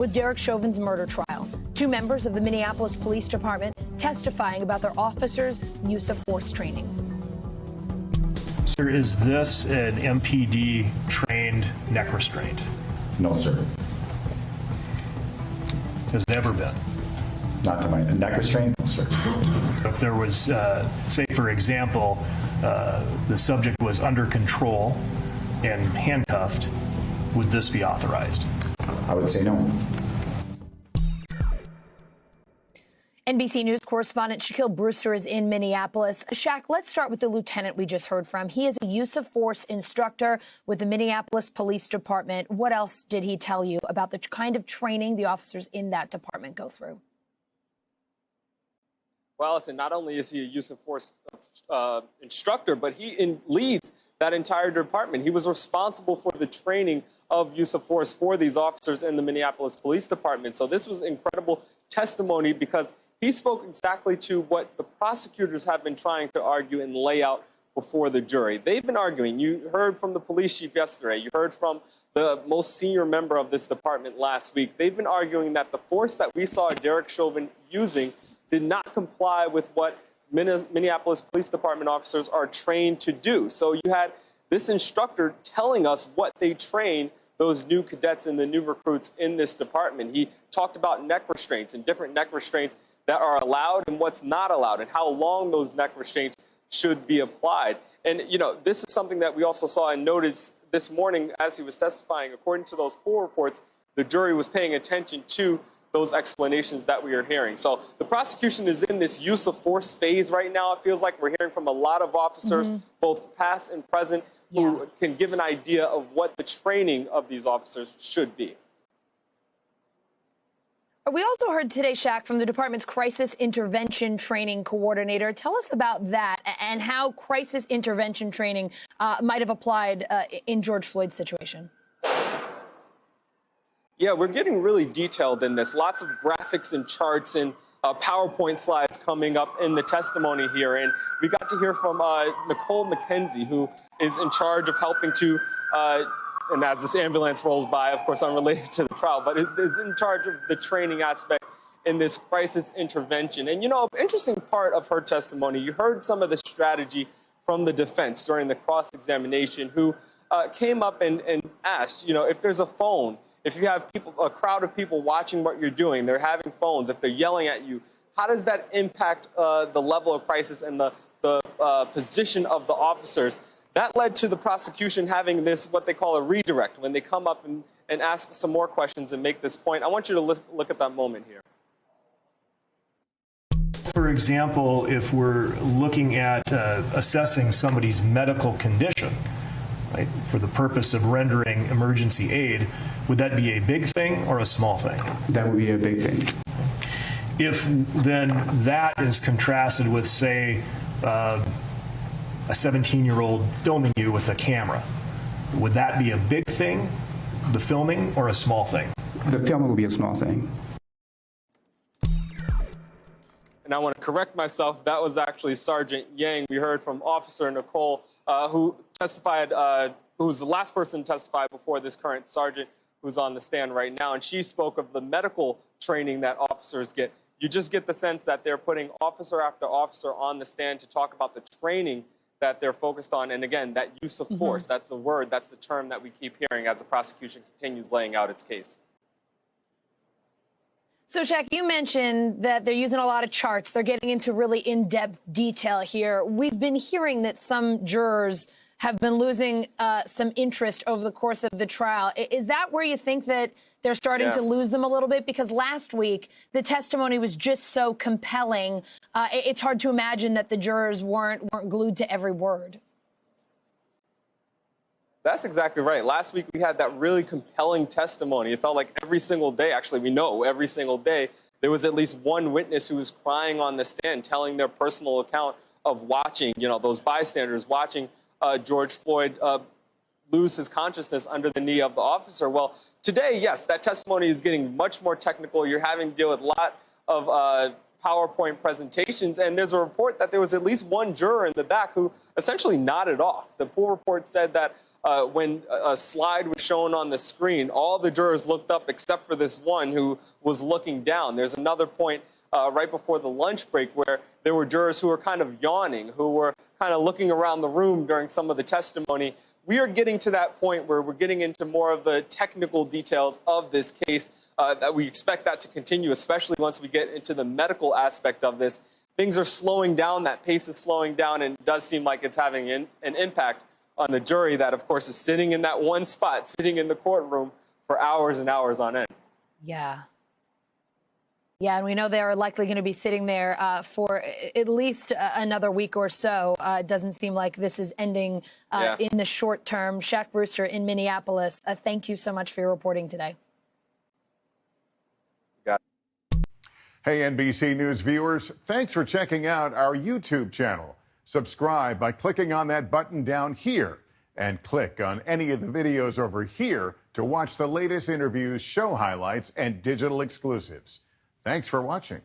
with Derek Chauvin's murder trial. Two members of the Minneapolis Police Department testifying about their officers' use of force training. Sir, is this an MPD-trained neck restraint? No, sir. Has it ever been? Not to my neck restraint, no, sir. If there was, say, for example, the subject was under control and handcuffed, would this be authorized? I would say no. NBC News correspondent Shaquille Brewster is in Minneapolis. Shaq, let's start with the lieutenant we just heard from. He is a use of force instructor with the Minneapolis Police Department. What else did he tell you about the kind of training the officers in that department go through? Well, listen, not only is he a use of force instructor, but he leads that entire department. He was responsible for the training of use of force for these officers in the Minneapolis Police Department. So this was incredible testimony because he spoke exactly to what the prosecutors have been trying to argue and lay out before the jury. They've been arguing. You heard from the police chief yesterday. You heard from the most senior member of this department last week. They've been arguing that the force that we saw Derek Chauvin using did not comply with what Minneapolis Police Department officers are trained to do. So you had this instructor telling us what they train those new cadets and the new recruits in this department. He talked about neck restraints and different neck restraints that are allowed and what's not allowed and how long those neck restraints should be applied. And, you know, this is something that we also saw and noticed this morning as he was testifying. According to those poll reports, the jury was paying attention to those explanations that we are hearing. So the prosecution is in this use of force phase right now. It feels like we're hearing from a lot of officers, both past and present, who can give an idea of what the training of these officers should be. We also heard today, Shaq, from the department's crisis intervention training coordinator. Tell us about that and how crisis intervention training might have applied in George Floyd's situation. Yeah, we're getting really detailed in this. Lots of graphics and charts and PowerPoint slides coming up in the testimony here. And we got to hear from Nicole McKenzie, who is in charge of helping to, and as this ambulance rolls by, of course, unrelated to the trial, but is in charge of the training aspect in this crisis intervention. And, you know, an interesting part of her testimony, you heard some of the strategy from the defense during the cross-examination, who came up and asked, you know, if there's a phone, if you have people, a crowd of people watching what you're doing, they're having phones, if they're yelling at you, how does that impact the level of crisis and the position of the officers? That led to the prosecution having this, what they call a redirect, when they come up and ask some more questions and make this point. I want you to look at that moment here. For example, if we're looking at assessing somebody's medical condition, right, for the purpose of rendering emergency aid, would that be a big thing or a small thing? That would be a big thing. If then that is contrasted with, say, a 17-year-old filming you with a camera, would that be a big thing, the filming, or a small thing? The filming would be a small thing. And I want to correct myself. That was actually Sergeant Yang. We heard from Officer Nicole, who testified, who was the last person to testify before this current sergeant who's on the stand right now. And she spoke of the medical training that officers get. You just get the sense that they're putting officer after officer on the stand to talk about the training that they're focused on. And again, that use of force, that's the word, that's the term that we keep hearing as the prosecution continues laying out its case. So, Shaq, you mentioned that they're using a lot of charts. They're getting into really in-depth detail here. We've been hearing that some jurors have been losing some interest over the course of the trial. Is that where you think that they're starting to lose them a little bit? Because last week, the testimony was just so compelling. It's hard to imagine that the jurors weren't glued to every word. That's exactly right. Last week, we had that really compelling testimony. It felt like every single day, actually, we know every single day, there was at least one witness who was crying on the stand, telling their personal account of watching, you know, those bystanders watching George Floyd lose his consciousness under the knee of the officer. Well, today, yes, that testimony is getting much more technical. You're having to deal with a lot of PowerPoint presentations, and there's a report that there was at least one juror in the back who essentially nodded off. The pool report said that when a slide was shown on the screen, all the jurors looked up except for this one who was looking down. There's another point right before the lunch break where there were jurors who were kind of yawning, who were kind of looking around the room during some of the testimony. We are getting to that point where we're getting into more of the technical details of this case. That we expect that to continue, especially once we get into the medical aspect of this. Things are slowing down, that pace is slowing down, and it does seem like it's having an impact on the jury that, of course, is sitting in that one spot, sitting in the courtroom for hours and hours on end. Yeah. Yeah, and we know they're likely going to be sitting there for at least another week or so. It doesn't seem like this is ending in the short term. Shaq Brewster in Minneapolis, thank you so much for your reporting today. Hey, NBC News viewers, thanks for checking out our YouTube channel. Subscribe by clicking on that button down here and click on any of the videos over here to watch the latest interviews, show highlights, and digital exclusives. Thanks for watching.